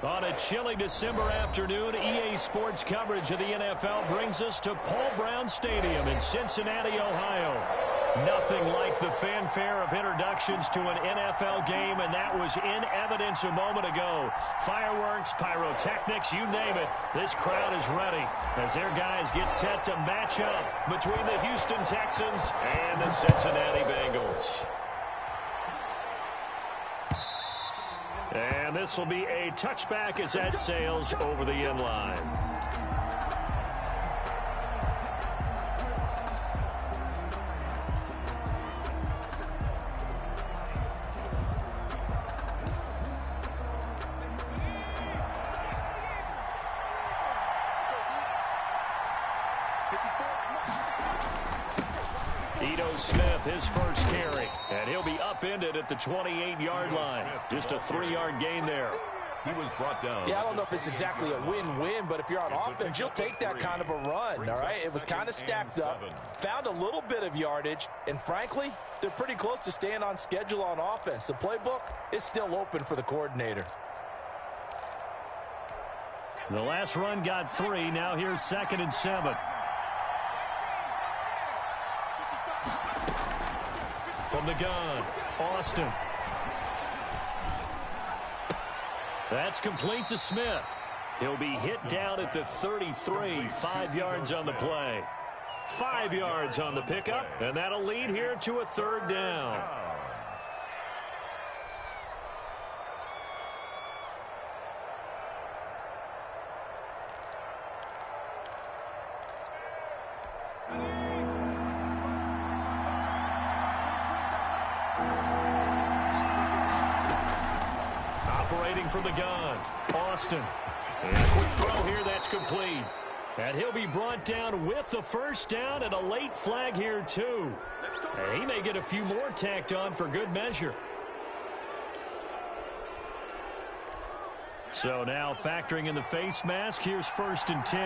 On a chilly December afternoon, EA Sports coverage of the NFL brings us to Paul Brown Stadium in Cincinnati, Ohio. Nothing like the fanfare of introductions to an NFL game, and that was in evidence a moment ago. Fireworks, pyrotechnics, you name it. This crowd is ready as their guys get set to match up between the Houston Texans and the Cincinnati Bengals. And this will be a touchback as that sails over the end line. Smith, his first carry, and he'll be upended at the 28-yard line. Just a 3-yard gain there. He was brought down. Yeah, I don't know if it's exactly a win-win, but if you're on offense, you'll take that kind of a run, all right? It was kind of stacked up, found a little bit of yardage, and frankly, they're pretty close to staying on schedule on offense. The playbook is still open for the coordinator. The last run got 3. Now here's 2nd and 7. From the gun, Austin. That's complete to Smith. He'll be hit down at the 33, 5 yards on the play. 5 yards on the pickup, and that'll lead here to a 3rd down. From the gun, Austin. And a quick throw here, that's complete. And he'll be brought down with the 1st down and a late flag here, too. And he may get a few more tacked on for good measure. So now factoring in the face mask, here's 1st and 10.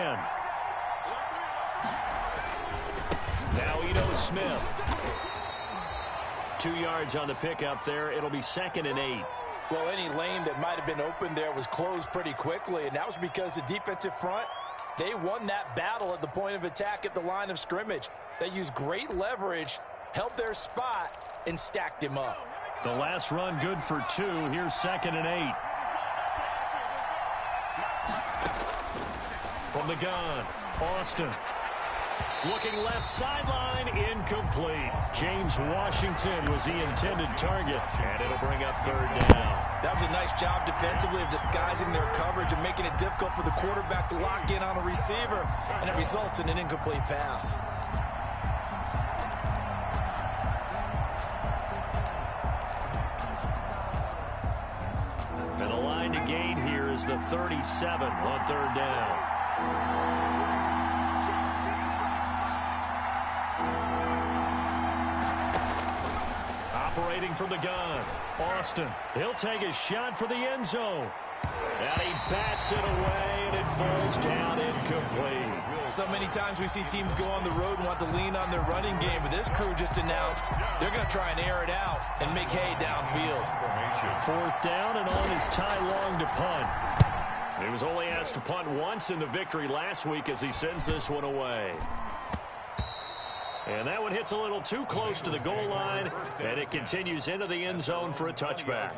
Now Ito Smith. 2 yards on the pickup there. It'll be 2nd and 8. Well, any lane that might have been open there was closed pretty quickly, and that was because the defensive front, they won that battle at the point of attack at the line of scrimmage. They used great leverage, held their spot, and stacked him up. The last run good for 2. Here's 2nd and 8. From the gun, Austin. Looking left sideline, incomplete. James Washington was the intended target, and it'll bring up 3rd down. That was a nice job defensively of disguising their coverage and making it difficult for the quarterback to lock in on a receiver, and it results in an incomplete pass. And the line to gain here is the 37 on 3rd down. Operating from the gun, Austin. He'll take a shot for the end zone. And he bats it away, and it falls down incomplete. So many times we see teams go on the road and want to lean on their running game, but this crew just announced they're going to try and air it out and make hay downfield. 4th down, and on is Ty Long to punt. He was only asked to punt once in the victory last week as he sends this one away. And that one hits a little too close to the goal line, and it continues into the end zone for a touchback.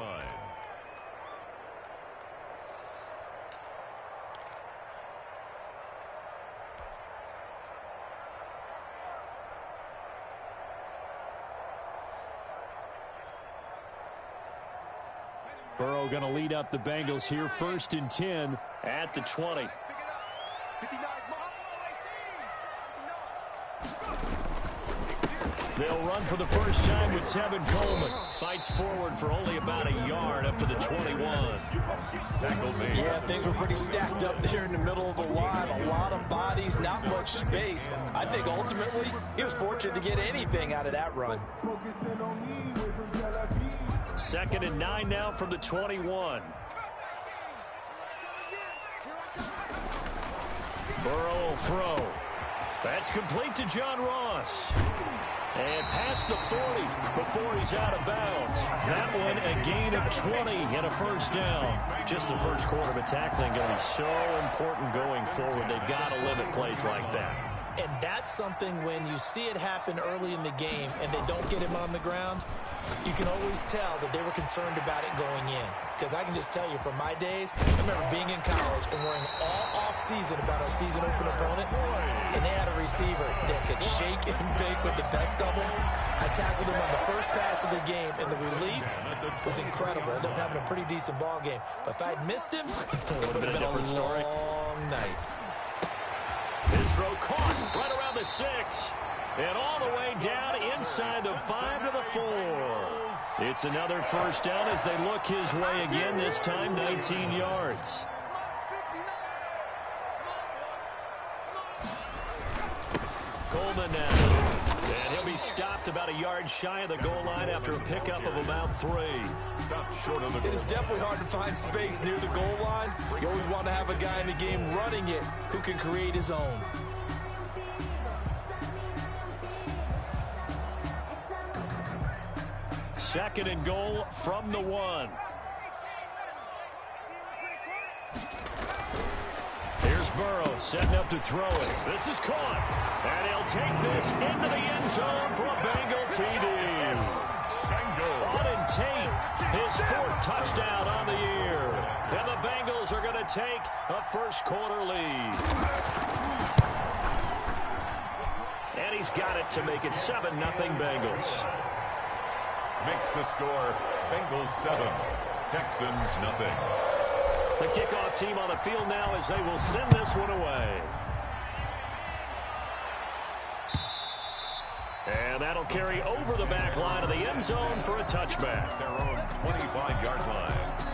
Burrow going to lead up the Bengals here, 1st and 10 at the 20. They'll run for the first time with Tevin Coleman. Fights forward for only about a yard up to the 21. Yeah, things were pretty stacked up there in the middle of the line. A lot of bodies, not much space. I think ultimately he was fortunate to get anything out of that run. 2nd and 9 now from the 21. Burrow will throw. That's complete to John Ross. And past the 40 before he's out of bounds. That one a gain of 20 and a first down. Just the first quarter, but tackling going to be so important going forward. They've got to limit plays like that. And that's something when you see it happen early in the game and they don't get him on the ground, you can always tell that they were concerned about it going in. Because I can just tell you from my days, I remember being in college and worrying all off-season about our season open opponent, and they had a receiver that could shake and bake with the best of them. I tackled him on the first pass of the game, and the relief was incredible. I ended up having a pretty decent ball game. But if I'd missed him, it would have been a different story. Long night. His throw caught right around the 6. And all the way down inside the 5 to the 4. It's another first down as they look his way again, this time 19 yards. Coleman now. And he'll be stopped about a yard shy of the goal line after a pickup of about 3. Stopped short of the goal. It is definitely hard to find space near the goal line. You always want to have a guy in the game running it who can create his own. Second and goal from the 1. Here's Burrow setting up to throw it. This is caught. And he'll take this into the end zone for a Bengal TD. Auden Tate, his 4th touchdown on the year. And the Bengals are going to take a first quarter lead. And he's got it to make it 7-0 Bengals. Makes the score Bengals 7, Texans nothing. The kickoff team on the field now as they will send this one away. And that'll carry over the back line of the end zone for a touchback. Their own 25-yard line.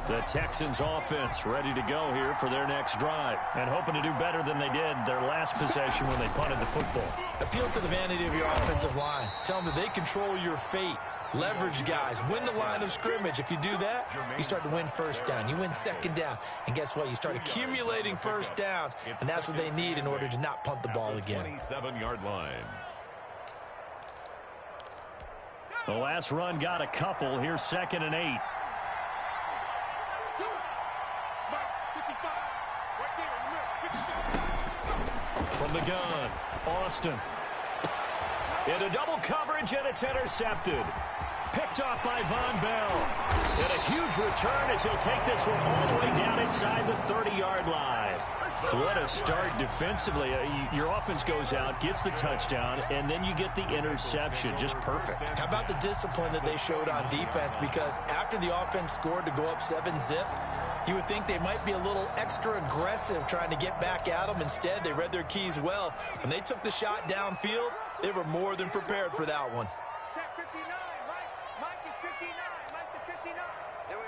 The Texans offense ready to go here for their next drive and hoping to do better than they did their last possession when they punted the football. Appeal to the vanity of your offensive line. Tell them that they control your fate. Leverage guys. Win the line of scrimmage. If you do that, you start to win first down. You win second down. And guess what? You start accumulating first downs. And that's what they need in order to not punt the ball again. 27-yard line. The last run got a couple. Here's 2nd and 8. From the gun, Austin. Into double coverage, and it's intercepted. Picked off by Von Bell. And a huge return as he'll take this one all the way down inside the 30-yard line. What a start defensively. Your offense goes out, gets the touchdown, and then you get the interception. Just perfect. How about the discipline that they showed on defense? Because after the offense scored to go up 7-zip, you would think they might be a little extra aggressive trying to get back at them. Instead, they read their keys well. When they took the shot downfield, they were more than prepared for that one. Check 59, Mike is 59, Mike is 59. Here we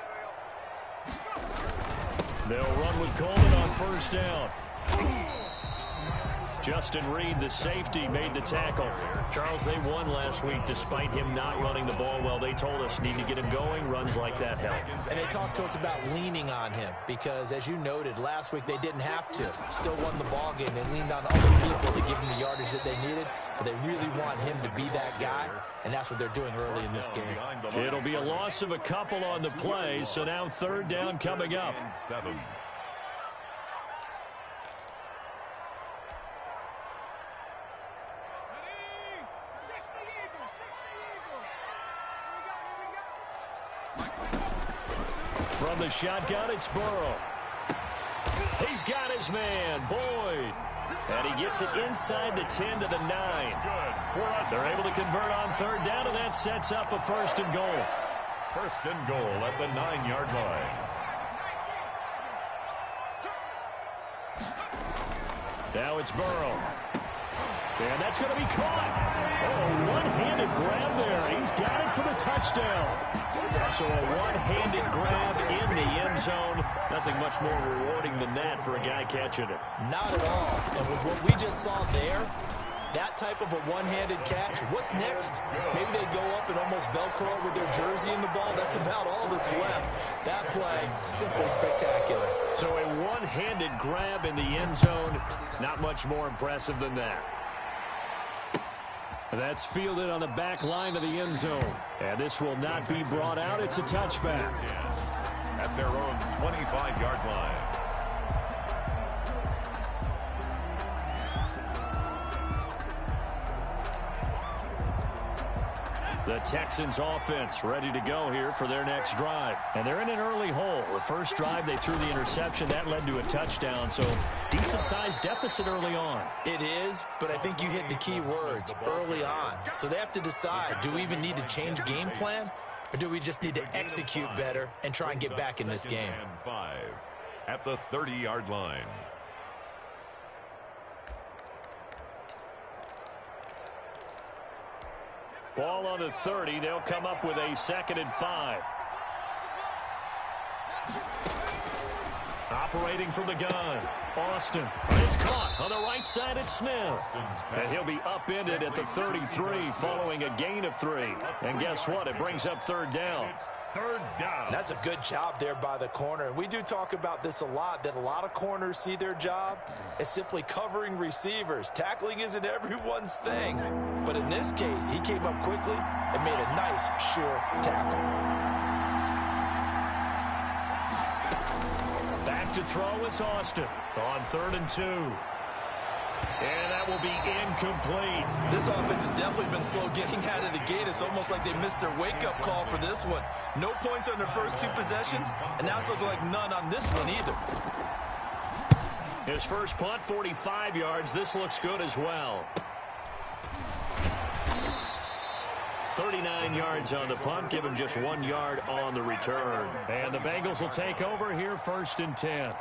go. They'll run with Coleman on first down. Justin Reed, the safety, made the tackle. Charles, they won last week despite him not running the ball well. They told us need to get him going. Runs like that help. And they talked to us about leaning on him because, as you noted, last week they didn't have to. Still won the ball game. They leaned on other people to give him the yardage that they needed, but they really want him to be that guy, and that's what they're doing early in this game. It'll be a loss of a couple on the play, so now 3rd down coming up. 7. From the shotgun, it's Burrow. He's got his man, Boyd. And he gets it inside the 10 to the 9. They're able to convert on 3rd down, and that sets up a 1st and goal. 1st and goal at the 9-yard line. Now it's Burrow. And that's going to be caught. Oh, one-handed grab there. He's got it for the touchdown. So a one-handed grab in the end zone. Nothing much more rewarding than that for a guy catching it. Not at all. And with what we just saw there, that type of a one-handed catch, what's next? Maybe they go up and and almost Velcro over their jersey in the ball. That's about all that's left. That play, simply spectacular. So a one-handed grab in the end zone. Not much more impressive than that. That's fielded on the back line of the end zone. And this will not be brought out. It's a touchback. At their own 25-yard line. The Texans offense ready to go here for their next drive. And they're in an early hole. The first drive, they threw the interception. That led to a touchdown. So decent-sized deficit early on. It is, but I think you hit the key words, early on. So they have to decide, do we even need to change game plan? Or do we just need to execute better and try and get back in this game? And 5 at the 30-yard line. Ball on the 30. They'll come up with a 2nd and 5. Operating from the gun. Austin. It's caught on the right side at Smith. And he'll be upended at the 33 following a gain of 3. And guess what? It brings up 3rd down. Third down. That's a good job there by the corner. And we do talk about this a lot, that a lot of corners see their job as simply covering receivers. Tackling isn't everyone's thing. But in this case, he came up quickly and made a nice, sure tackle. Back to throw is Austin on 3rd and 2. And that will be incomplete. This offense has definitely been slow getting out of the gate. It's almost like they missed their wake-up call for this one. No points on their first 2 possessions, and now it's looking like none on this one either. His first punt, 45 yards. This looks good as well. 39 yards on the punt. Give him just 1 yard on the return. And the Bengals will take over here, 1st and 10.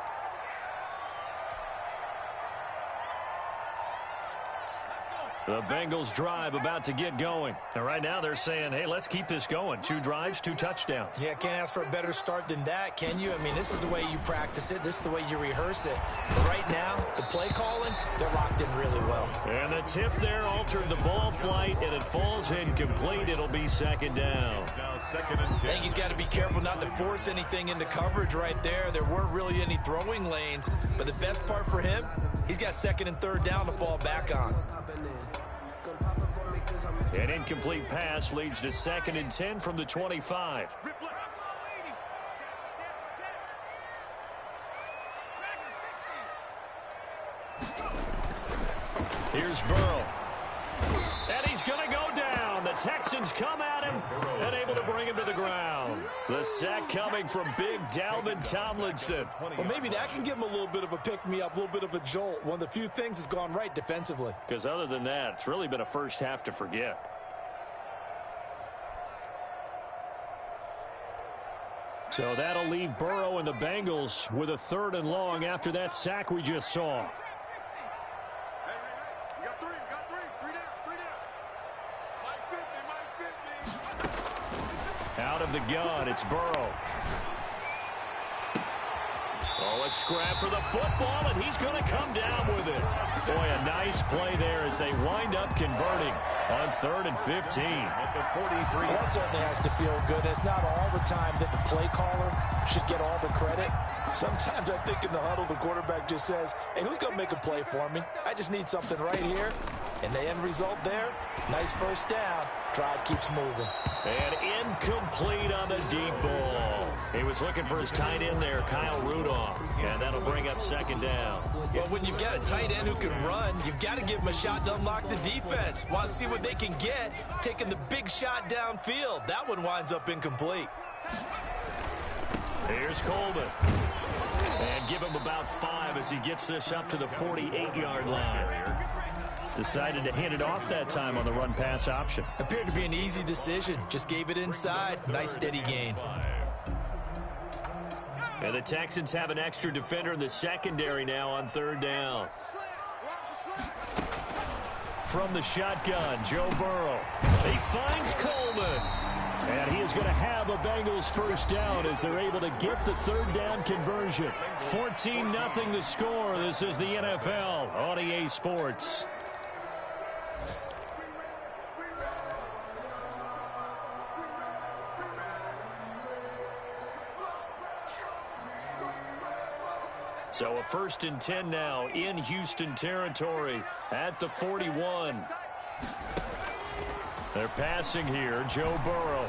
The Bengals drive about to get going. And right now they're saying, hey, let's keep this going. 2 drives, 2 touchdowns. Yeah, can't ask for a better start than that, can you? I mean, this is the way you practice it. This is the way you rehearse it. But right now, the play calling, they're locked in really well. And the tip there altered the ball flight, and it falls incomplete. It'll be 2nd down. Now 2nd and 10. I think he's got to be careful not to force anything into coverage right there. There weren't really any throwing lanes. But the best part for him, he's got 2nd and 3rd down to fall back on. An incomplete pass leads to 2nd and 10 from the 25. Here's Burrow. And he's going to go down. The Texans come at him and able to bring him to the ground. The sack coming from big Dalvin Tomlinson. Well, maybe that can give him a little bit of a pick-me-up, a little bit of a jolt. One of the few things that's gone right defensively. Because other than that, it's really been a first half to forget. So that'll leave Burrow and the Bengals with a 3rd and long after that sack we just saw. Out of the gun, it's Burrow. Oh, a scrap for the football, and he's going to come down with it. Boy, a nice play there as they wind up converting on 3rd and 15. At the 43. Well, that certainly has to feel good. It's not all the time that the play caller should get all the credit. Sometimes I think in the huddle, the quarterback just says, hey, who's going to make a play for me? I just need something right here. And the end result there, nice 1st down. Drive keeps moving. And incomplete on the deep ball. He was looking for his tight end there, Kyle Rudolph. And that'll bring up 2nd down. Well, when you've got a tight end who can run, you've got to give him a shot to unlock the defense. Want to see what they can get, taking the big shot downfield. That one winds up incomplete. Here's Coleman. And give him about 5 as he gets this up to the 48-yard line. Decided to hand it off that time on the run-pass option. Appeared to be an easy decision. Just gave it inside. Nice steady gain. And the Texans have an extra defender in the secondary now on 3rd down. From the shotgun, Joe Burrow. He finds Coleman. And he is going to have a Bengals 1st down as they're able to get the 3rd down conversion. 14-0 the score. This is the NFL on EA Sports. So a 1st and 10 now in Houston territory at the 41. They're passing here. Joe Burrow.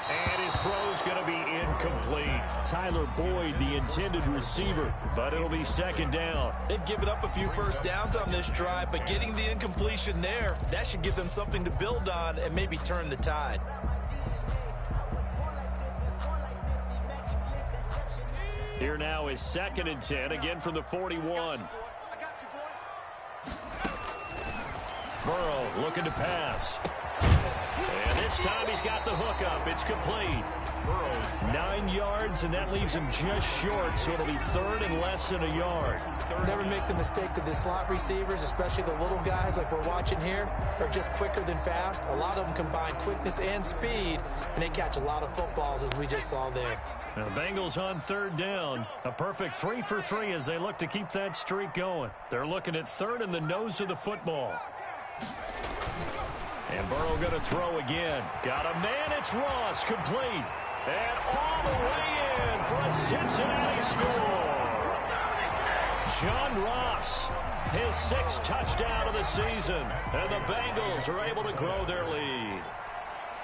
And his throw's going to be incomplete. Tyler Boyd, the intended receiver, but it'll be 2nd down. They've given up a few first downs on this drive, but getting the incompletion there, that should give them something to build on and maybe turn the tide. Here now is 2nd and 10, again from the 41. Burrow looking to pass. And this time he's got the hook up. It's complete. Burrow's 9 yards, and that leaves him just short, so it'll be 3rd and less than a yard. Never make the mistake that the slot receivers, especially the little guys like we're watching here, are just quicker than fast. A lot of them combine quickness and speed, and they catch a lot of footballs, as we just saw there. Now the Bengals on 3rd down. A perfect 3 for 3 as they look to keep that streak going. They're looking at 3rd in the nose of the football. And Burrow going to throw again. Got a man. It's Ross. Complete. And all the way in for a Cincinnati score. John Ross, his 6th touchdown of the season. And the Bengals are able to grow their lead.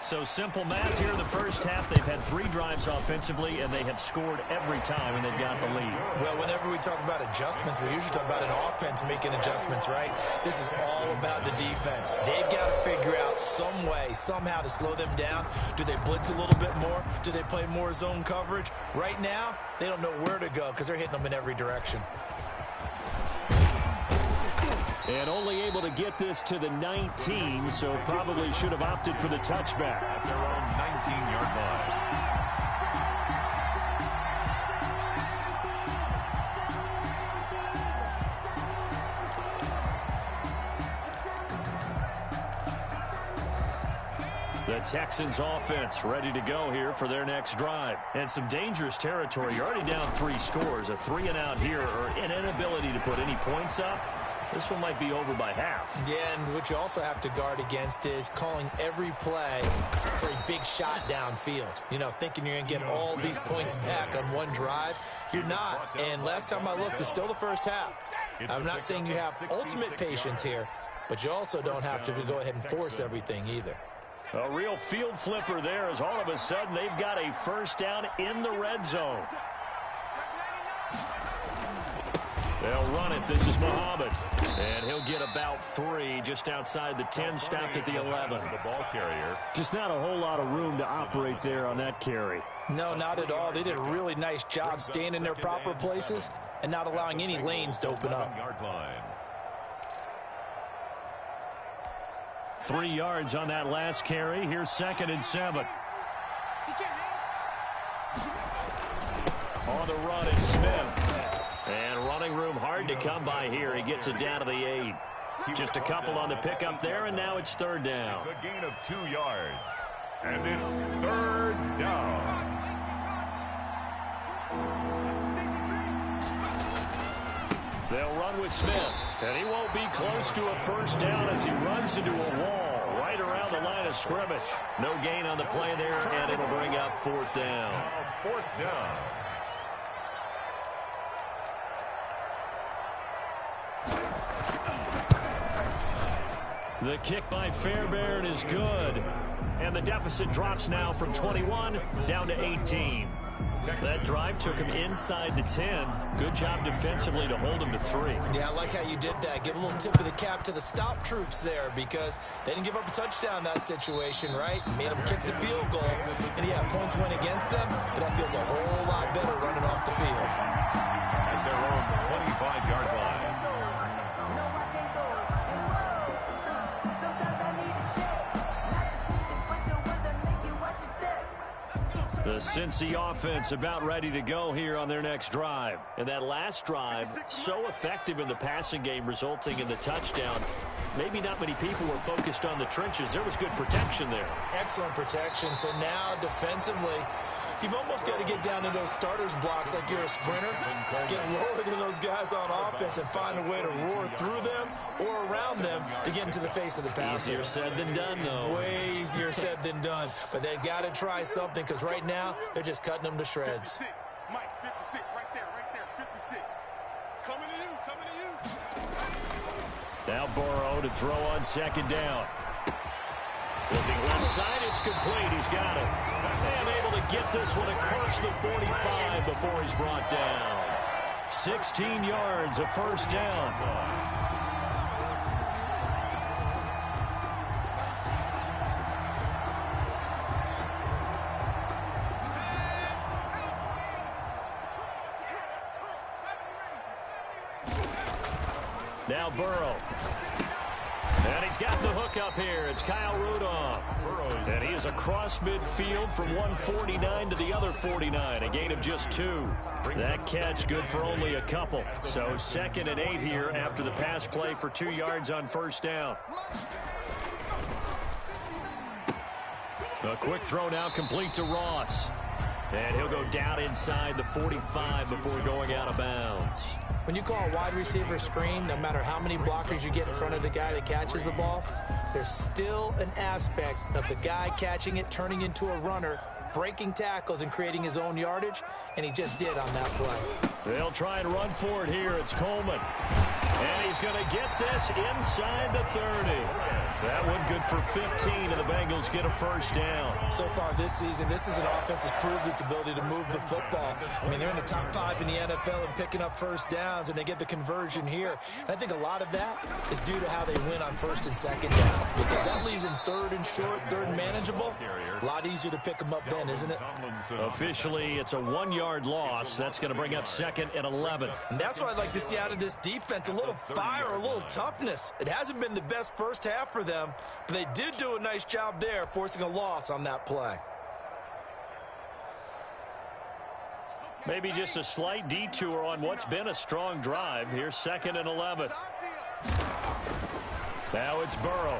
So simple math here in the first half. They've had 3 drives offensively, and they have scored every time, and they've got the lead. Well, whenever we talk about adjustments, we usually talk about an offense making adjustments, right? This is all about the defense. They've got to figure out some way, somehow to slow them down. Do they blitz a little bit more? Do they play more zone coverage? Right now, they don't know where to go because they're hitting them in every direction. And only able to get this to the 19, so probably should have opted for the touchback. At their own 19-yard line. The Texans offense ready to go here for their next drive. And some dangerous territory. You're already down 3 scores. A 3-and-out here or an inability to put any points up. This one might be over by half. Yeah, and what you also have to guard against is calling every play for a big shot downfield. You know, thinking you're going to get all these points back on one drive. You're not. And last time I looked, it's still the first half. I'm not saying you have ultimate patience here, but you also don't have to go ahead and force everything either. A real field flipper there as all of a sudden they've got a 1st down in the red zone. They'll run it. This is Muhammad. And he'll get about 3 just outside the 10, stopped at the 11. The ball carrier. Just not a whole lot of room to operate there on that carry. No, not at all. They did a really nice job staying in their proper places and not allowing any lanes to open up. 3 yards on that last carry. Here's 2nd and 7. On the run, it's Smith. And running room hard to come by here. He gets it down to the 8. Just a couple on the pickup there, and now it's 3rd down. It's a gain of 2 yards. And it's 3rd down. They'll run with Smith. And he won't be close to a 1st down as he runs into a wall right around the line of scrimmage. No gain on the play there, and it'll bring up 4th down. 4th down. The kick by Fairbairn is good. And the deficit drops now from 21 down to 18. That drive took him inside the 10. Good job defensively to hold him to 3. Yeah, I like how you did that. Give a little tip of the cap to the stop troops there because they didn't give up a touchdown in that situation, right? Made them kick the field goal. And, yeah, points went against them, but that feels a whole lot better running off the field. At their own 25-yard line. The Cincy offense about ready to go here on their next drive. And that last drive, so effective in the passing game, resulting in the touchdown. Maybe not many people were focused on the trenches. There was good protection there. Excellent protection. So now defensively, you've almost got to get down to those starters blocks like you're a sprinter. Get lower than those guys on offense and find a way to roar through them or around them to get into the face of the passer. Easier said than done, though. Way easier said than done. But they've got to try something because right now they're just cutting them to shreds. Mike, 56, right there, right there. 6. Coming to you. Coming to you. Now Burrow to throw on second down. Looking left side, it's complete. He's got it. And able to get this one across the 45 before he's brought down. 16 yards, a first down. Now Burrow. And he's got the hook up here. It's Kyle Rudolph. And he is across midfield from 149 to the other 49. A gain of just 2. That catch good for only a couple. So 2nd and 8 here after the pass play for 2 yards on first down. A quick throw now complete to Ross. And he'll go down inside the 45 before going out of bounds. When you call a wide receiver screen, no matter how many blockers you get in front of the guy that catches the ball, there's still an aspect of the guy catching it, turning into a runner, breaking tackles and creating his own yardage, and he just did on that play. They'll try and run for it here. It's Coleman. And he's going to get this inside the 30. That one good for 15, and the Bengals get a first down. So far this season, this is an offense that's proved its ability to move the football. I mean, they're in the top 5 in the NFL and picking up first downs, and they get the conversion here. And I think a lot of that is due to how they win on first and second down, because that leaves them third and short, third and manageable. A lot easier to pick them up then, isn't it? Officially, it's a 1-yard loss. That's going to bring up 2nd and 11. And that's what I'd like to see out of this defense, a little fire, a little toughness. It hasn't been the best first half for them, but they did do a nice job there, forcing a loss on that play. Maybe just a slight detour on what's been a strong drive. Here's 2nd and 11. Now it's Burrow.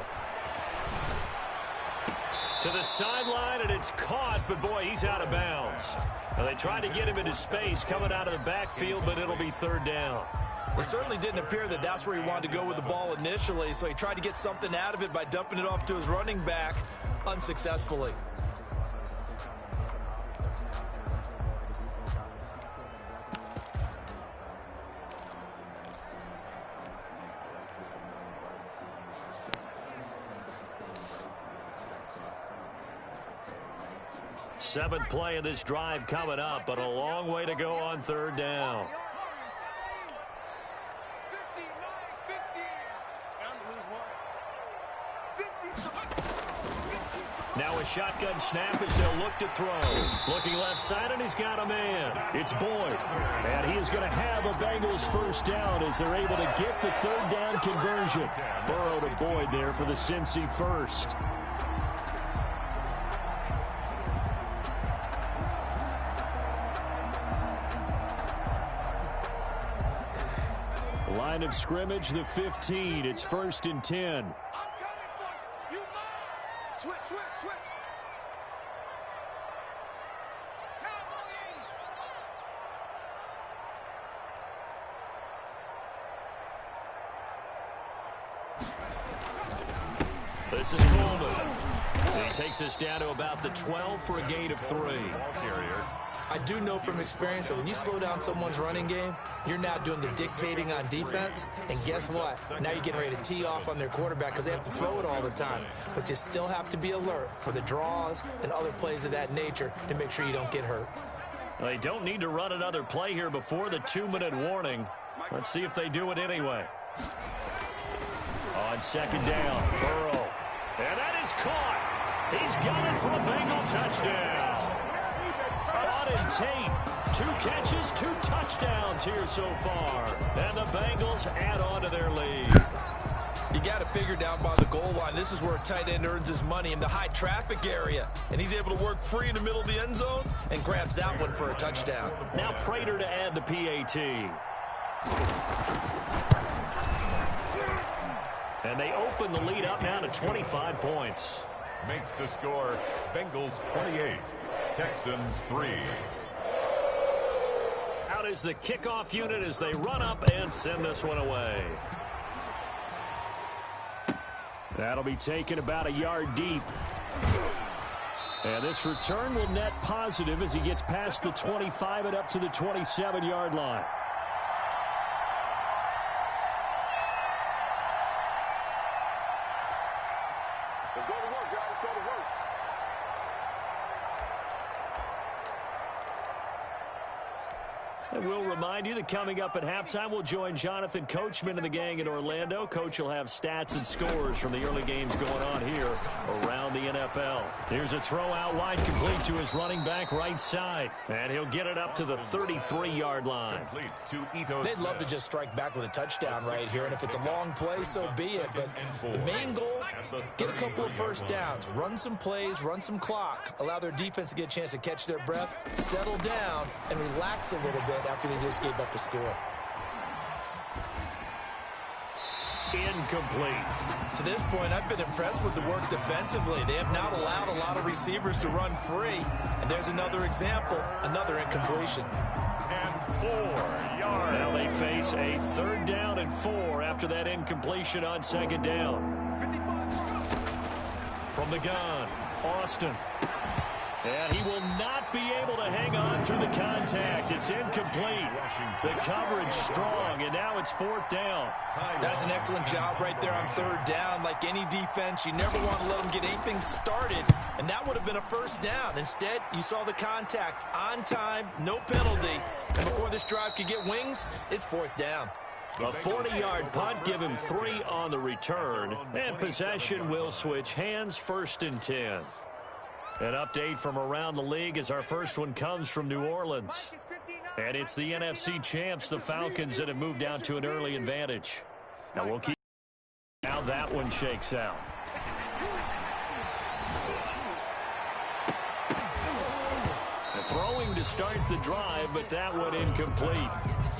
To the sideline, and it's caught, but boy, he's out of bounds. Now, they tried to get him into space coming out of the backfield, but it'll be 3rd down. It certainly didn't appear that that's where he wanted to go with the ball initially, so he tried to get something out of it by dumping it off to his running back unsuccessfully. Seventh play of this drive coming up, but a long way to go on 3rd down. Now a shotgun snap as they'll look to throw. Looking left side, and he's got a man. It's Boyd. And he is going to have a Bengals first down as they're able to get the 3rd down conversion. Burrow to Boyd there for the Cincy first. Line of scrimmage, the 15. It's 1st and 10. Switch. This is Coleman. He takes us down to about the 12 for a gain of 3. I do know from experience that when you slow down someone's running game, you're now doing the dictating on defense. And guess what? Now you're getting ready to tee off on their quarterback because they have to throw it all the time. But you still have to be alert for the draws and other plays of that nature to make sure you don't get hurt. They don't need to run another play here before the 2-minute warning. Let's see if they do it anyway. On 2nd down, Burrow. And that is caught. He's got it for a Bengal touchdown. And Tate, 2 catches, 2 touchdowns here so far. And the Bengals add on to their lead. You got to figure down by the goal line. This is where a tight end earns his money, in the high traffic area. And he's able to work free in the middle of the end zone and grabs that one for a touchdown. Now Prater to add the PAT. And they open the lead up now to 25 points. Makes the score Bengals 28, Texans 3. Out is the kickoff unit as they run up and send this one away. That'll be taken about a yard deep. And this return will net positive as he gets past the 25 and up to the 27-yard line. Let's go to work. And we'll remind you that coming up at halftime, we'll join Jonathan Coachman and the gang in Orlando. Coach will have stats and scores from the early games going on here around the NFL. Here's a throw out wide, complete to his running back right side. And he'll get it up to the 33-yard line. They'd love to just strike back with a touchdown right here, and if it's a long play, so be it. But the main goal, get a couple of first downs, run some plays, run some clock, allow their defense to get a chance to catch their breath, settle down, and relax a little bit after they just gave up the score. Incomplete. To this point, I've been impressed with the work defensively. They have not allowed a lot of receivers to run free. And there's another example, another incompletion. And 4 yards. Now they face a 3rd down and 4 after that incompletion on 2nd down. From the gun, Austin. And he will not be able to hang on through the contact. It's incomplete. The coverage strong, and now it's 4th down. That's an excellent job right there on 3rd down. Like any defense, you never want to let them get anything started, and that would have been a 1st down. Instead, you saw the contact on time, no penalty, and before this drive could get wings, it's 4th down. A 40-yard punt, give him 3 on the return, and possession will switch hands, 1st and 10. An update from around the league as our first one comes from New Orleans. And it's the NFC champs, the Falcons, that have moved down to an early advantage. Now we'll keep how that one shakes out. Throwing to start the drive, but that one incomplete.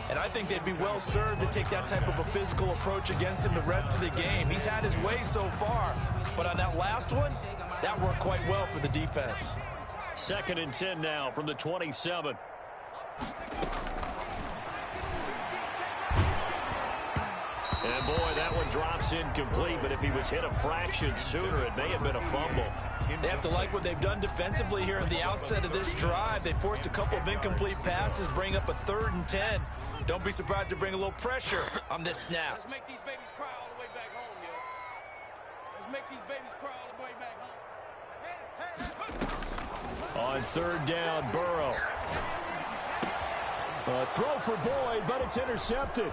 And I think they'd be well served to take that type of a physical approach against him the rest of the game. He's had his way so far, but on that last one, that worked quite well for the defense. 2nd and 10 now from the 27. And boy, that one drops incomplete, but if he was hit a fraction sooner, it may have been a fumble. They have to like what they've done defensively here at the outset of this drive. They forced a couple of incomplete passes, bring up a 3rd and 10. Don't be surprised to bring a little pressure on this snap. Let's make these babies cry all the way back home, yo. Let's make these babies cry all the way back home. On 3rd down, Burrow. A throw for Boyd, but it's intercepted.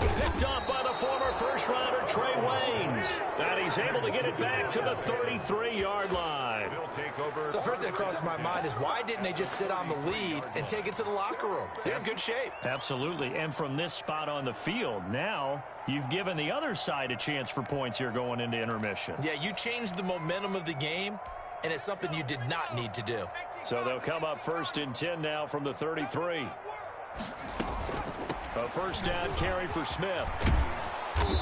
Picked off by the former first-rounder Trey Waynes. And he's able to get it back to the 33-yard line. So first thing that crosses my mind is why didn't they just sit on the lead and take it to the locker room? They're in good shape. Absolutely. And from this spot on the field, now you've given the other side a chance for points here going into intermission. Yeah, you changed the momentum of the game, and it's something you did not need to do. So they'll come up 1st and 10 now from the 33. A 1st down carry for Smith.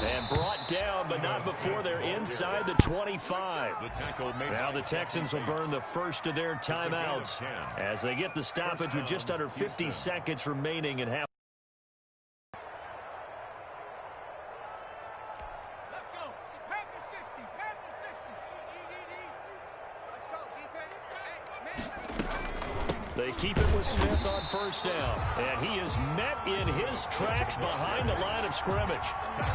And brought down, but not before they're inside the 25. Now the Texans will burn the first of their timeouts as they get the stoppage with just under 50 seconds remaining in half. Let's go. Panther 60. Panther 60. Let's go, defense. Hey, man. They keep it with Smith on 1st down. And he is met in his tracks behind the line of scrimmage.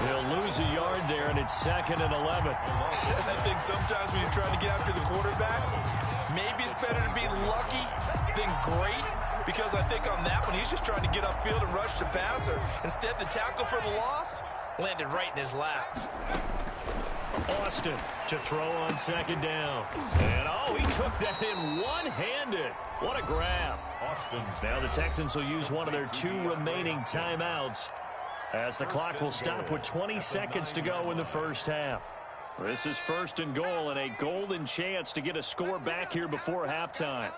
He'll lose a yard there, and it's 2nd and 11. I think sometimes when you're trying to get after the quarterback, maybe it's better to be lucky than great, because I think on that one, he's just trying to get upfield and rush the passer. Instead, the tackle for the loss landed right in his lap. Austin to throw on 2nd down. And, oh, he took that in one-handed. What a grab. Now the Texans will use one of their 2 remaining timeouts as the clock will stop with 20 seconds to go in the first half. This is 1st and goal and a golden chance to get a score back here before halftime.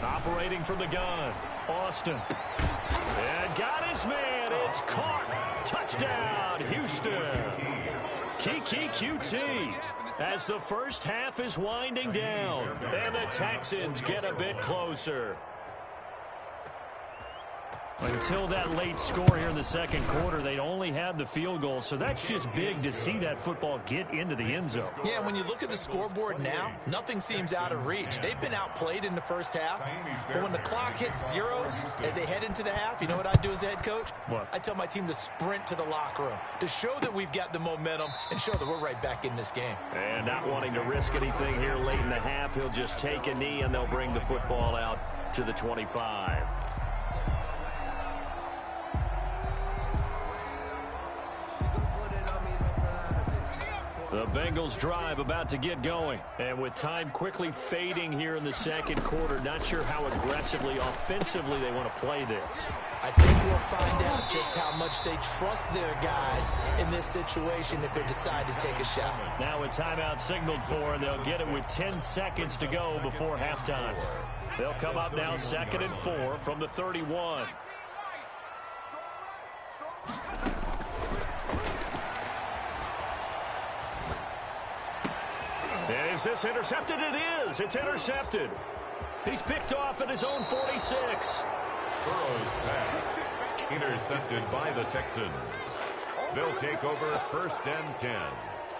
Operating from the gun, Austin. And got his man. It's caught. Touchdown, Houston. Kiki QT. As the first half is winding down, and the Texans get a bit closer. Until that late score here in the second quarter, they'd only had the field goal, so that's just big to see that football get into the end zone. Yeah, when you look at the scoreboard now, nothing seems out of reach. They've been outplayed in the first half, but when the clock hits zeros as they head into the half, you know what I do as a head coach? What? I tell my team to sprint to the locker room to show that we've got the momentum and show that we're right back in this game. And not wanting to risk anything here late in the half, he'll just take a knee and they'll bring the football out to the 25. The Bengals drive about to get going. And with time quickly fading here in the second quarter, not sure how aggressively, offensively they want to play this. I think we'll find out just how much they trust their guys in this situation if they decide to take a shot. Now a timeout signaled for, and they'll get it with 10 seconds to go before halftime. They'll come up now 2nd and 4 from the 31. And is this intercepted? It is. It's intercepted. He's picked off at his own 46. Burrow's pass intercepted by the Texans. They'll take over 1st and 10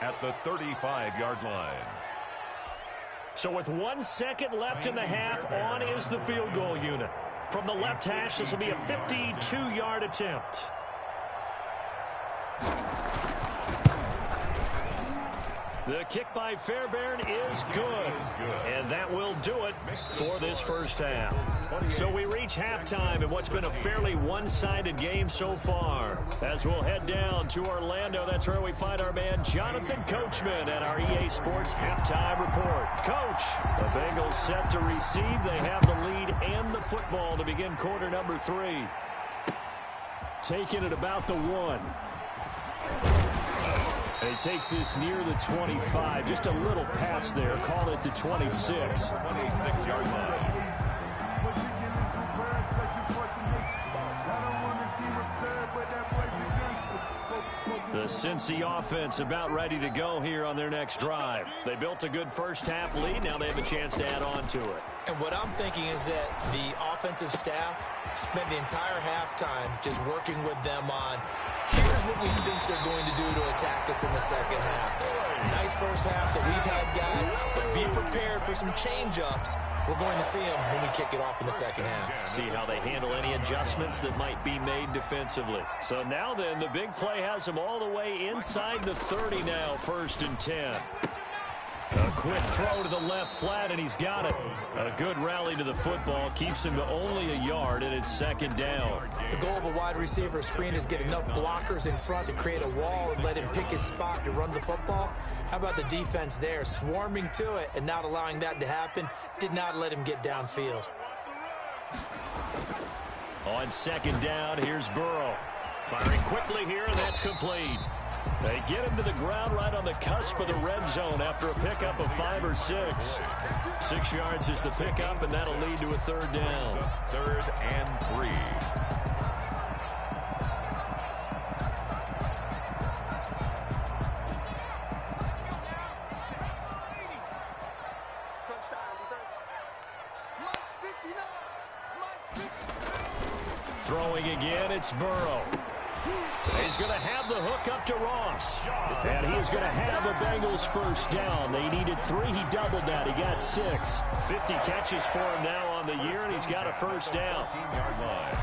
at the 35-yard line. So with 1 second left in the half, on is the field goal unit. From the left hash, this will be a 52-yard attempt. The kick by Fairbairn is good. And that will do it for this first half. So we reach halftime in what's been a fairly one-sided game so far. As we'll head down to Orlando, that's where we find our man Jonathan Coachman at our EA Sports Halftime Report. Coach, the Bengals set to receive. They have the lead and the football to begin quarter number 3. Taking it about the 1. And he takes this near the 25. Just a little pass there. Call it the 26. 26-yard line. The Cincy offense about ready to go here on their next drive. They built a good first half lead. Now they have a chance to add on to it. And what I'm thinking is that the offensive staff spent the entire halftime just working with them on, here's what we think they're going to do to attack us in the second half. Nice first half that we've had, guys, but be prepared for some change-ups. We're going to see them when we kick it off in the second half. See how they handle any adjustments that might be made defensively. So now then, the big play has them all the way inside the 30 now, 1st and 10. A quick throw to the left flat, and he's got it. A good rally to the football keeps him to only a yard, and it's 2nd down. The goal of a wide receiver screen is get enough blockers in front to create a wall and let him pick his spot to run the football. How about the defense there, swarming to it and not allowing that to happen? Did not let him get downfield. On 2nd down, here's Burrow. Firing quickly here, and that's complete. They get him to the ground right on the cusp of the red zone after a pickup of 5 or 6. 6 yards is the pickup, and that'll lead to a 3rd down. 3rd and 3. Throwing again, it's Burrow. He's going to have the hook up to Ross. And he's going to have a Bengals 1st down. They needed 3. He doubled that. He got 6. 50 catches for him now on the year, and he's got a 1st down. 14-yard line.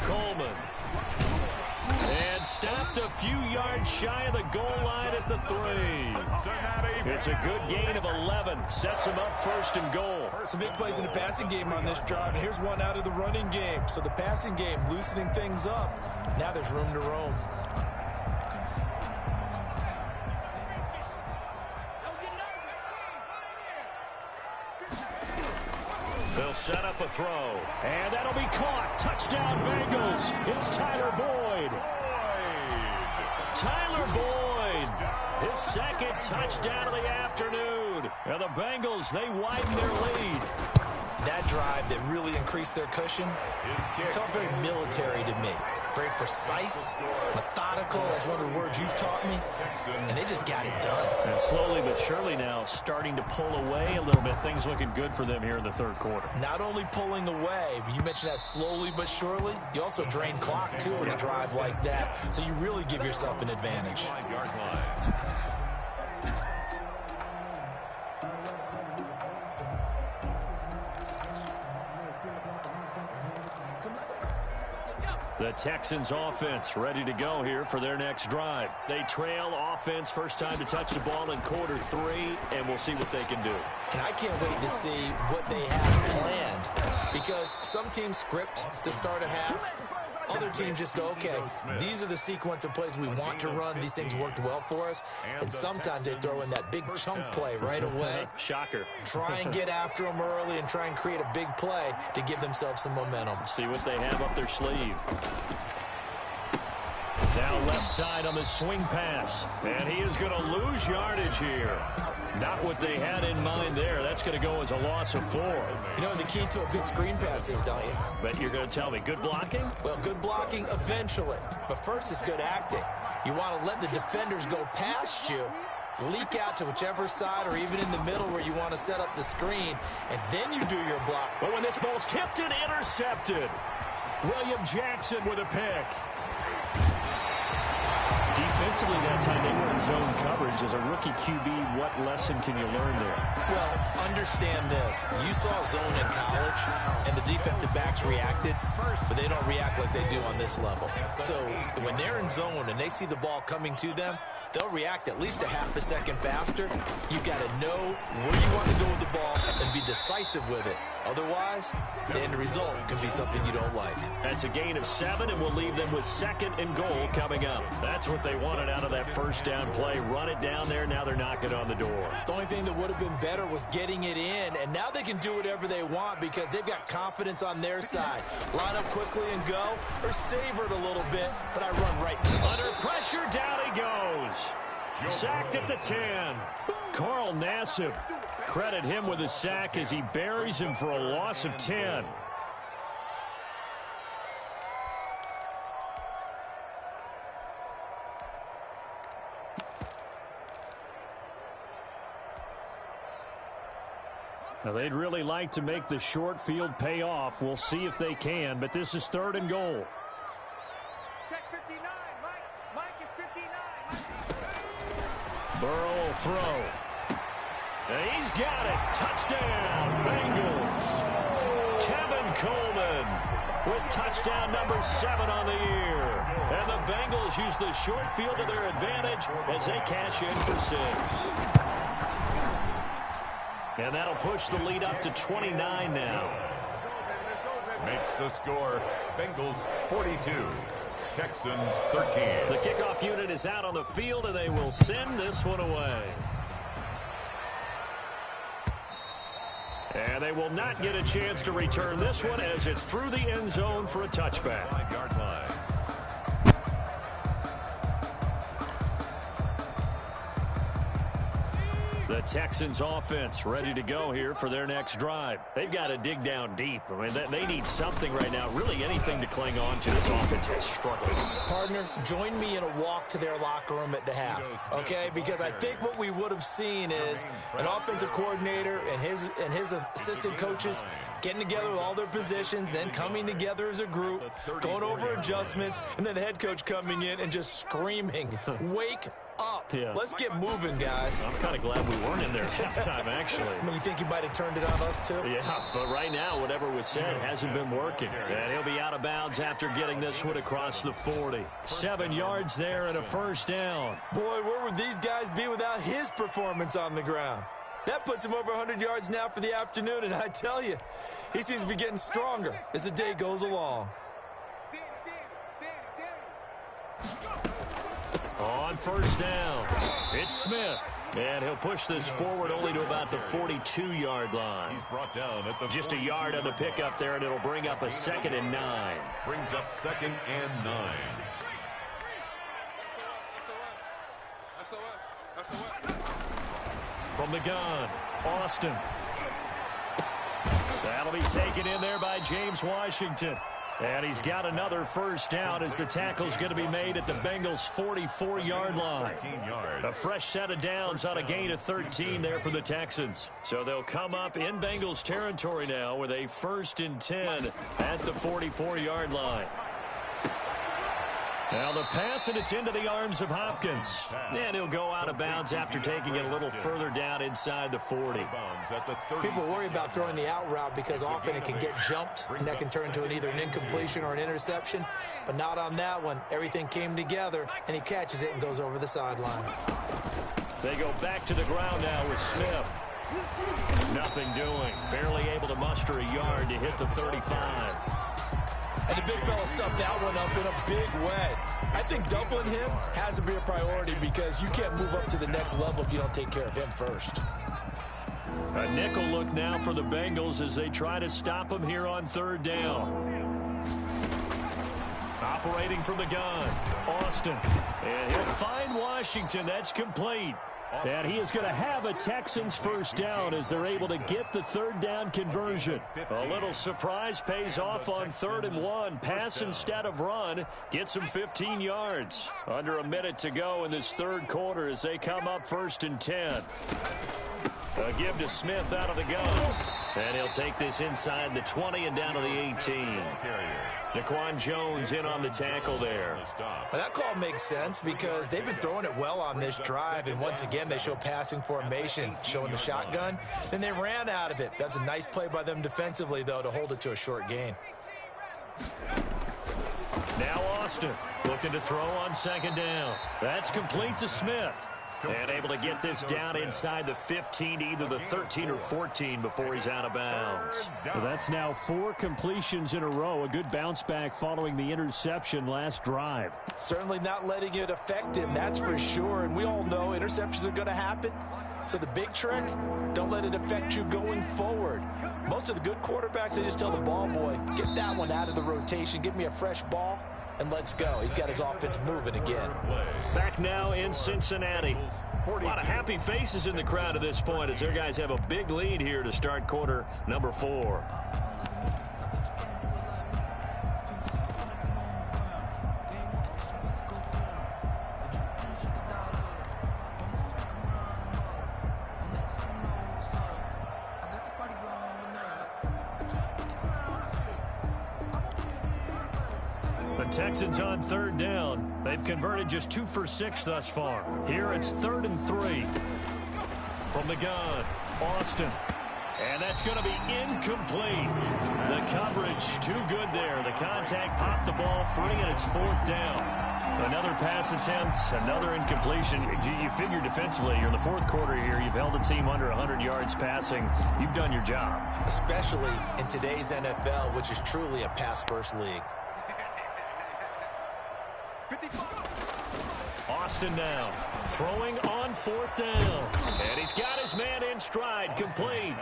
Coleman. And stopped a few yards shy of the goal line at the 3. It's a good gain of 11. Sets him up 1st and goal. Some big plays in the passing game on this drive, and here's one out of the running game. So the passing game loosening things up. Now there's room to roam. They'll set up a throw. And that'll be caught. Touchdown Bengals. It's Tyler Boyd. Tyler Boyd. His 2nd touchdown of the afternoon. And the Bengals, they widen their lead. that drive that really increased their cushion, it felt very military to me. Very precise, methodical, that's one of the words you've taught me, and they just got it done. And slowly but surely now starting to pull away a little bit. Things looking good for them here in the third quarter. Not only pulling away, but you mentioned that slowly but surely, you also drain clock, too, with a drive like that, so you really give yourself an advantage. The Texans offense ready to go here for their next drive. They trail offense, first time to touch the ball in quarter 3, and we'll see what they can do. And I can't wait to see what they have planned, because some teams script to start a half. Other teams just go, okay, these are the sequence of plays we want to run. These things worked well for us. And sometimes they throw in that big chunk play right away. Shocker. Try and get after them early and try and create a big play to give themselves some momentum. See what they have up their sleeve. Now left side on the swing pass. And he is going to lose yardage here. Not what they had in mind there. That's going to go as a loss of 4. You know the key to a good screen pass is, don't you? But you're going to tell me, good blocking? Well, good blocking eventually. But first it's good acting. You want to let the defenders go past you, leak out to whichever side or even in the middle where you want to set up the screen, and then you do your block. But when this ball's tipped and intercepted, William Jackson with a pick. Defensively that time, they were in zone coverage. As a rookie QB, what lesson can you learn there? Well, understand this. You saw zone in college, and the defensive backs reacted, but they don't react like they do on this level. So when they're in zone and they see the ball coming to them, they'll react at least a half a second faster. You've got to know where you want to go with the ball and be decisive with it. Otherwise, the end result can be something you don't like. That's a gain of 7, and we'll leave them with 2nd and goal coming up. That's what they wanted out of that first down play. Run it down there. Now they're knocking on the door. The only thing that would have been better was getting it in, and now they can do whatever they want because they've got confidence on their side. Line up quickly and go, or savor it a little bit, but I run right through. Under pressure, down he goes. Sacked at the 10. Carl Nassib. Credit him with a sack as he buries him for a loss of 10. Now, they'd really like to make the short field pay off. We'll see if they can, but this is 3rd and goal. Check 59, Mike is 59. Burrow will throw. And he's got it. Touchdown, Bengals. Tevin Coleman with touchdown number 7 on the year. And the Bengals use the short field to their advantage as they cash in for 6. And that'll push the lead up to 29 now. Makes the score Bengals 42, Texans 13. The kickoff unit is out on the field, and they will send this one away. And they will not get a chance to return this one as it's through the end zone for a touchback. 5-yard line. The Texans offense ready to go here for their next drive. They've got to dig down deep. I mean, they need something right now, really anything to cling on to. This offense has struggled. Partner, join me in a walk to their locker room at the half, okay? Because I think what we would have seen is an offensive coordinator and his assistant coaches getting together with all their positions, then coming together as a group, going over adjustments, and then the head coach coming in and just screaming, wake up. Yeah. Let's get moving, guys. I'm kind of glad we weren't in there at halftime, actually. I mean, you think you might have turned it on us, too? Yeah, but right now, whatever was said hasn't been working. And he'll be out of bounds after getting this one across the 40. 7 yards there and a first down. Boy, where would these guys be without his performance on the ground? That puts him over 100 yards now for the afternoon, and I tell you, he seems to be getting stronger as the day goes along. On first down, it's Smith. And he'll push this forward only to about the 42-yard line. He's brought down at the just a yard on the pickup there, and it'll bring up a 2nd and 9. Brings up 2nd and 9. From the gun, Austin. That'll be taken in there by James Washington. And he's got another first down as the tackle's going to be made at the Bengals' 44-yard line. A fresh set of downs on a gain of 13 there for the Texans. So they'll come up in Bengals territory now with a 1st and 10 at the 44-yard line. Now the pass, and it's into the arms of Hopkins. And he'll go out of bounds after taking it a little further down inside the 40. People worry about throwing the out route because often it can get jumped, and that can turn into either an incompletion or an interception. But not on that one. Everything came together, and he catches it and goes over the sideline. They go back to the ground now with Smith. Nothing doing. Barely able to muster a yard to hit the 35. And the big fella stuffed that one up in a big way. I think doubling him has to be a priority because you can't move up to the next level if you don't take care of him first. A nickel look now for the Bengals as they try to stop him here on 3rd down. Operating from the gun, Austin. And he'll find Washington. That's complete. And he is going to have a Texans first down as they're able to get the 3rd down conversion. A little surprise pays off on 3rd and 1. Pass instead of run. Gets him 15 yards. Under a minute to go in this 3rd quarter as they come up 1st and 10. A give to Smith out of the gun. And he'll take this inside the 20 and down to the 18. Daquan Jones in on the tackle there. Well, that call makes sense because they've been throwing it well on this drive, and once again they show passing formation, showing the shotgun. Then they ran out of it. That's a nice play by them defensively, though, to hold it to a short gain. Now Austin looking to throw on 2nd down. That's complete to Smith. And able to get this down inside the 15 to either the 13 or 14 before he's out of bounds. Well, that's now 4 completions in a row. A good bounce back following the interception last drive. Certainly not letting it affect him, that's for sure. And we all know interceptions are going to happen. So the big trick, don't let it affect you going forward. Most of the good quarterbacks, they just tell the ball boy, get that one out of the rotation, give me a fresh ball, and let's go. He's got his offense moving again. Back now in Cincinnati. A lot of happy faces in the crowd at this point as their guys have a big lead here to start quarter number 4. Texans on 3rd down. They've converted just 2 for 6 thus far. Here it's 3rd and 3. From the gun, Austin. And that's going to be incomplete. The coverage too good there. The contact popped the ball free, and it's 4th down. Another pass attempt, another incompletion. You figure defensively, you're in the 4th quarter here. You've held a team under 100 yards passing. You've done your job. Especially in today's NFL, which is truly a pass-first league. Austin now throwing on 4th down. And he's got his man in stride, complete.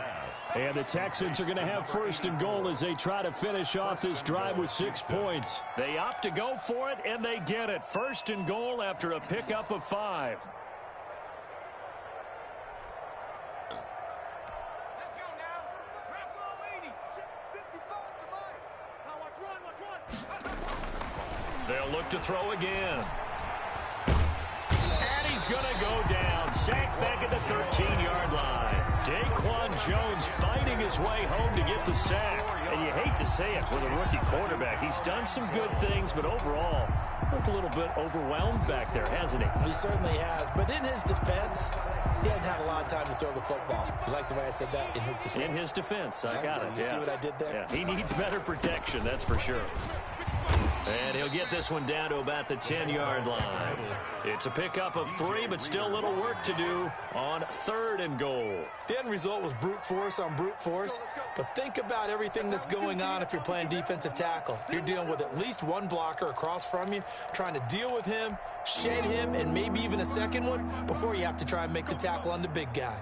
And the Texans are going to have 1st and goal as they try to finish off this drive with 6 points. They opt to go for it, and they get it. 1st and goal after a pickup of 5. Let's go now. Rock roll 80. 55 to mine. Now watch run. They'll look to throw again. And he's going to go down. Sacked back at the 13-yard line. Daquan Jones fighting his way home to get the sack. And you hate to say it with a rookie quarterback. He's done some good things, but overall, looked a little bit overwhelmed back there, hasn't he? He certainly has. But in his defense, he hadn't had a lot of time to throw the football. You like the way I said that? In his defense. In his defense. I got it. You see what I did there? Yeah, he needs better protection, that's for sure. And he'll get this one down to about the 10-yard line. It's a pickup of 3, but still a little work to do on 3rd and goal. The end result was brute force on brute force, but think about everything that's going on if you're playing defensive tackle. You're dealing with at least one blocker across from you, trying to deal with him, shed him, and maybe even a second one before you have to try and make the tackle on the big guy.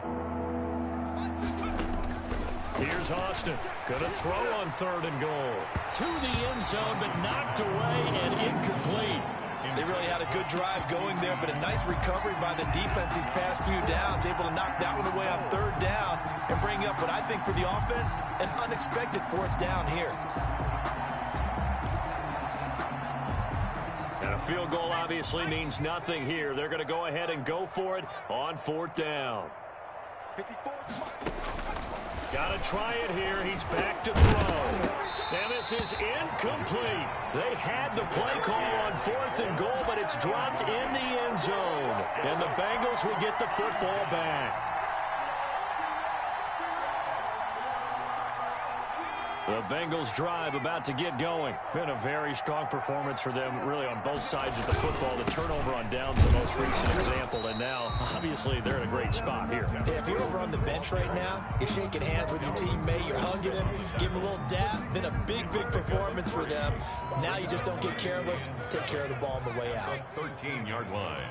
Here's Austin. Going to throw on 3rd and goal. To the end zone, but knocked away and incomplete. They really had a good drive going there, but a nice recovery by the defense these past few downs, able to knock that one away on third down and bring up what I think for the offense, an unexpected fourth down here. And a field goal obviously means nothing here. They're going to go ahead and go for it on fourth down. Got to try it here. He's back to throw. And this is incomplete. They had the play call on fourth and goal, but it's dropped in the end zone. And the Bengals will get the football back. The Bengals drive about to get going. Been a very strong performance for them, really, on both sides of the football. The turnover on downs the most recent example, and now, obviously, they're in a great spot here. Yeah, if you're over on the bench right now, you're shaking hands with your teammate, you're hugging him, give him a little dap. Been a big, big performance for them. Now you just don't get careless. Take care of the ball on the way out. 13-yard line.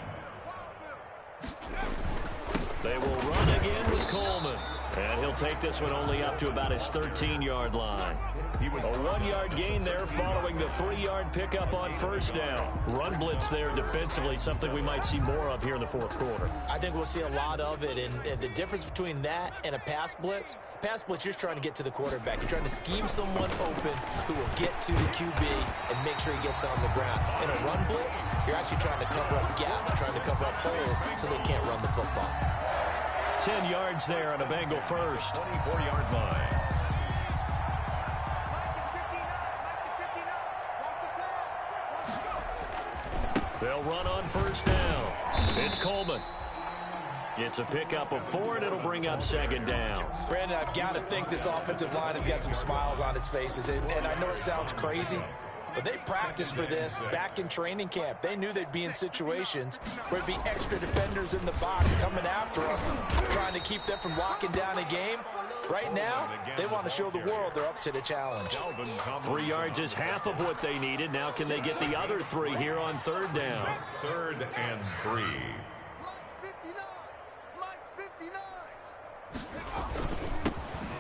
They will run again with Coleman. And he'll take this one only up to about his 13-yard line. A 1-yard gain there following the 3-yard pickup on first down. Run blitz there defensively, something we might see more of here in the fourth quarter. I think we'll see a lot of it, and the difference between that and a pass blitz, you're just trying to get to the quarterback. You're trying to scheme someone open who will get to the QB and make sure he gets on the ground. In a run blitz, you're actually trying to cover up gaps, trying to cover up holes so they can't run the football. 10 yards there on a Bengal first. 24-yard line. They'll run on first down. It's Coleman. It's a pickup of 4, and it'll bring up second down. Brandon, I've got to think this offensive line has got some smiles on its faces. And I know it sounds crazy, but they practiced for this back in training camp. They knew they'd be in situations where it'd be extra defenders in the box coming after them, trying to keep them from locking down a game. Right now, they want to show the world they're up to the challenge. 3 yards is half of what they needed. Now can they get the other 3 here on third down? 3rd and 3.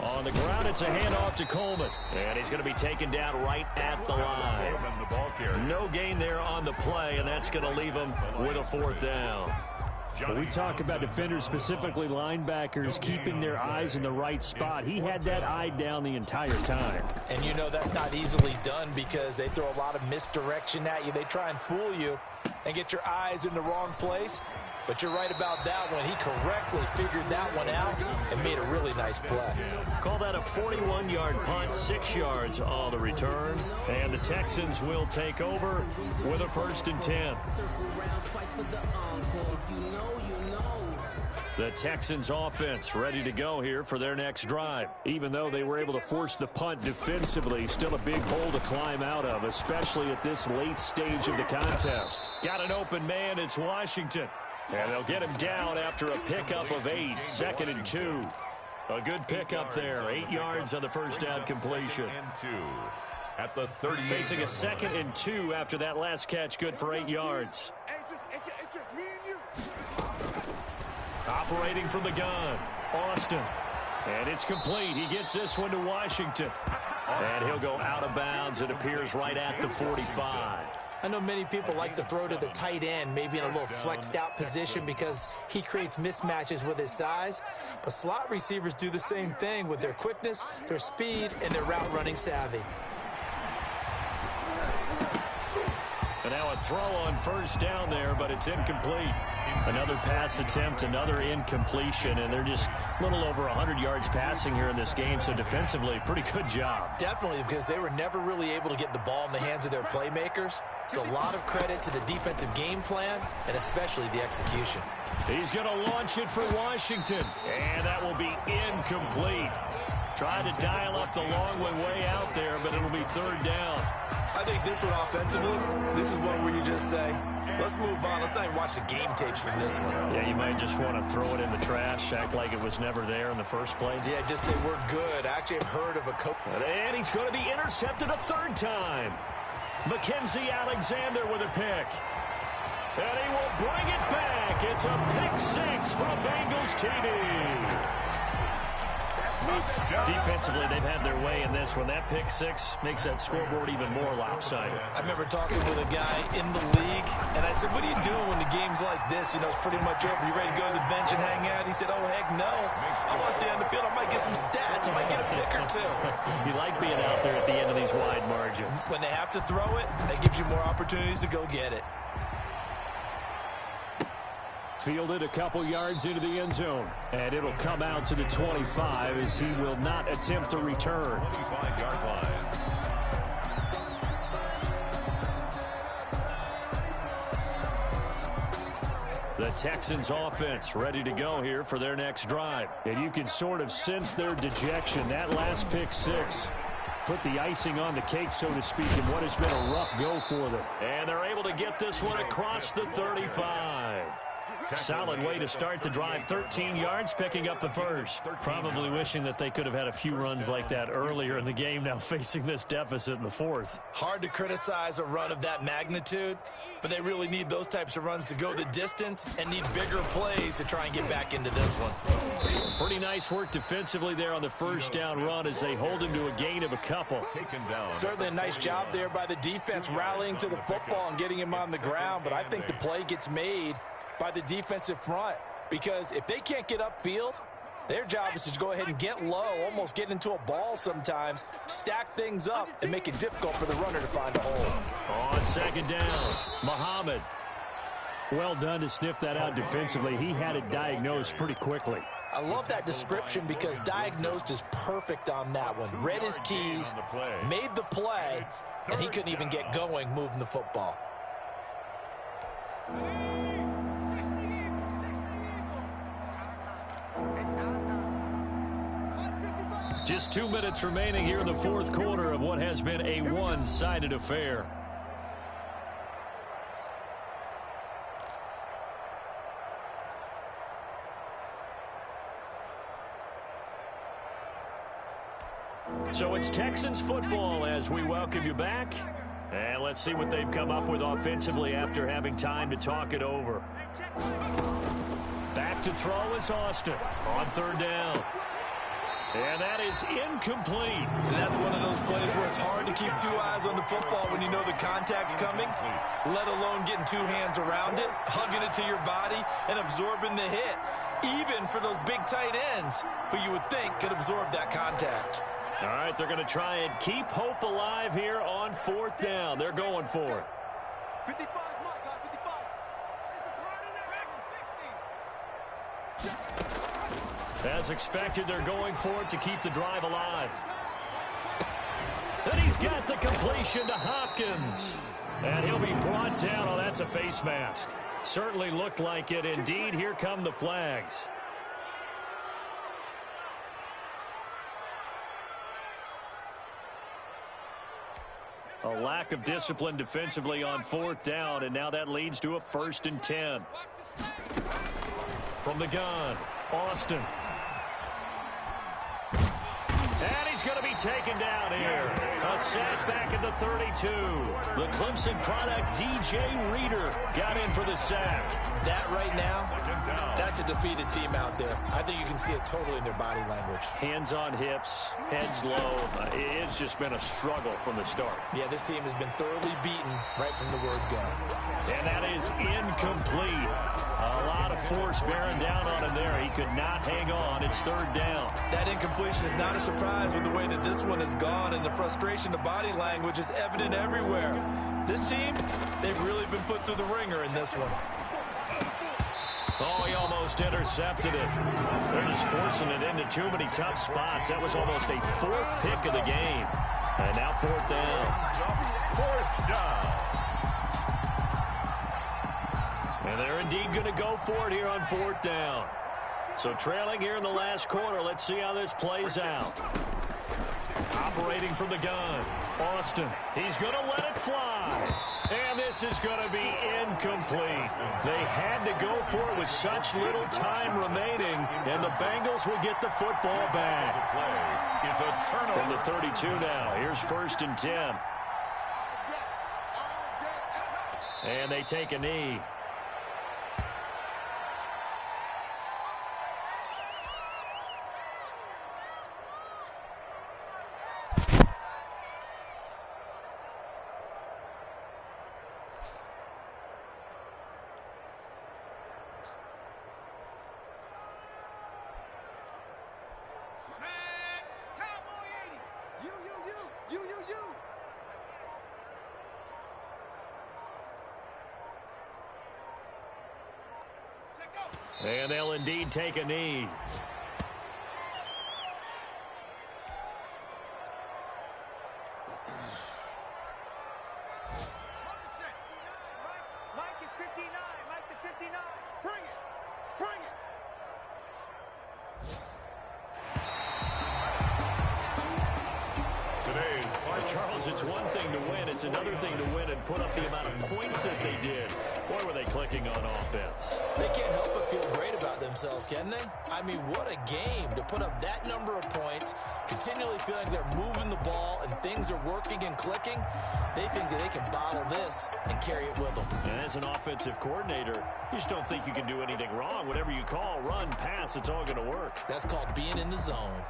On the ground, it's a handoff to Coleman. And he's going to be taken down right at the line. No gain there on the play, and that's going to leave him with a fourth down. When we talk about defenders, specifically linebackers, keeping their eyes in the right spot, he had that eye down the entire time. And you know that's not easily done because they throw a lot of misdirection at you. They try and fool you and get your eyes in the wrong place. But you're right about that one. He correctly figured that one out and made a really nice play. Call that a 41-yard punt, 6 yards on the return. And the Texans will take over with a 1st and 10. The Texans offense ready to go here for their next drive. Even though they were able to force the punt defensively, still a big hole to climb out of, especially at this late stage of the contest. Got an open man, it's Washington. And they'll get him down after a pickup of 8, 2nd and 2. A good pickup there, 8 yards on the first down completion. At the 38. Facing a 2nd and 2 after that last catch, good for 8 yards. It's just me and you. Operating from the gun, Austin. And it's complete. He gets this one to Washington. And he'll go out of bounds. It appears right at the 45. I know many people like to throw to the tight end, maybe in a little flexed out position because he creates mismatches with his size. But slot receivers do the same thing with their quickness, their speed, and their route running savvy. And now a throw on first down there, but it's incomplete. Another pass attempt, another incompletion, and they're just a little over 100 yards passing here in this game, so defensively, pretty good job. Definitely, because they were never really able to get the ball in the hands of their playmakers. So a lot of credit to the defensive game plan, and especially the execution. He's going to launch it for Washington, and that will be incomplete. Tried to dial up the long way out there, but it'll be third down. I think this one offensively, this is one where you just say, let's move on. Let's not even watch the game tapes from this one. Yeah, you might just want to throw it in the trash, act like it was never there in the first place. Yeah, just say we're good. I actually have heard of a coach. And he's going to be intercepted a 3rd time. Mackenzie Alexander with a pick. And he will bring it back. It's a pick 6 from Bengals TD. Defensively, they've had their way in this one. That pick six makes that scoreboard even more lopsided. I remember talking with a guy in the league, and I said, what do you do when the game's like this? You know, it's pretty much over. You ready to go to the bench and hang out? He said, oh, heck no. I want to stay on the field. I might get some stats. I might get a pick or two. You like being out there at the end of these wide margins. When they have to throw it, that gives you more opportunities to go get it. Fielded a couple yards into the end zone. And it'll come out to the 25 as he will not attempt to return. 25-yard line. The Texans offense ready to go here for their next drive. And you can sort of sense their dejection. That last pick six put the icing on the cake, so to speak, in what has been a rough go for them. And they're able to get this one across the 35. Solid way to start the drive. 13 yards, picking up the first. Probably wishing that they could have had a few runs like that earlier in the game, now facing this deficit in the fourth. Hard to criticize a run of that magnitude, but they really need those types of runs to go the distance and need bigger plays to try and get back into this one. Pretty nice work defensively there on the first down run as they hold him to a gain of a couple. Taken down. Certainly a nice job there by the defense rallying to the football and getting him on the ground, but I think the play gets made by the defensive front, because if they can't get upfield, their job is to go ahead and get low, almost get into a ball sometimes, stack things up, and make it difficult for the runner to find a hole. On second down, Muhammad. Well done to sniff that out defensively. He had it diagnosed pretty quickly. I love that description because diagnosed is perfect on that one. Read his keys, made the play, and he couldn't even get going moving the football. Just 2 minutes remaining here in the fourth quarter of what has been a one-sided affair. So it's Texans football as we welcome you back. And let's see what they've come up with offensively after having time to talk it over. Back to throw is Austin on third down. And that is incomplete. And that's one of those plays where it's hard to keep two eyes on the football when you know the contact's coming, let alone getting two hands around it, hugging it to your body, and absorbing the hit, even for those big tight ends who you would think could absorb that contact. All right, they're going to try and keep hope alive here on fourth down. They're going for it. 55 is mine, guys, 55. There's a card in there. 60. As expected, they're going for it to keep the drive alive. And he's got the completion to Hopkins. And he'll be brought down. Oh, that's a face mask. Certainly looked like it. Indeed, here come the flags. A lack of discipline defensively on fourth down, and now that leads to a 1st and 10. From the gun, Austin. And he's going to be taken down here. A sack back at the 32. The Clemson product, DJ Reader, got in for the sack. That right now, that's a defeated team out there. I think you can see it totally in their body language. Hands on hips, heads low. It's just been a struggle from the start. Yeah, this team has been thoroughly beaten right from the word go. And that is incomplete. A lot of force bearing down on him there. He could not hang on. It's third down. That incompletion is not a surprise with the way that this one has gone, and the frustration of body language is evident everywhere. This team, they've really been put through the ringer in this one. Oh, he almost intercepted it. They're just forcing it into too many tough spots. That was almost a fourth pick of the game. And now fourth down. Fourth down. And they're indeed going to go for it here on fourth down. So trailing here in the last quarter. Let's see how this plays out. Operating from the gun. Austin. He's going to let it fly. And this is going to be incomplete. They had to go for it with such little time remaining, and the Bengals will get the football back. The play is a turnover. From the 32 now. Here's 1st and 10. And they take a knee. And they'll indeed take a knee. Mike is 59. Mike to 59. Bring it. Bring it. Charles, it's one thing to win. It's another thing to win and put up the amount of points that they did. Boy, were they clicking on offense. They can't help but feel great about themselves, can they? I mean, what a game to put up that number of points, continually feeling they're moving the ball and things are working and clicking. They think that they can bottle this and carry it with them. And as an offensive coordinator, you just don't think you can do anything wrong. Whatever you call, run, pass, it's all going to work. That's called being in the zone.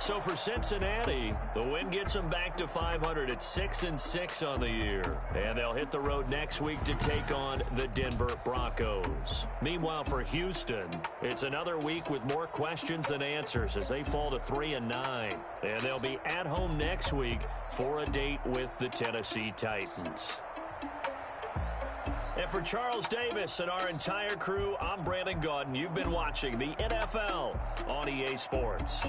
So for Cincinnati, the win gets them back to 500 at 6-6 on the year. And they'll hit the road next week to take on the Denver Broncos. Meanwhile, for Houston, it's another week with more questions than answers as they fall to 3-9. And they'll be at home next week for a date with the Tennessee Titans. And for Charles Davis and our entire crew, I'm Brandon Gaudin. You've been watching the NFL on EA Sports.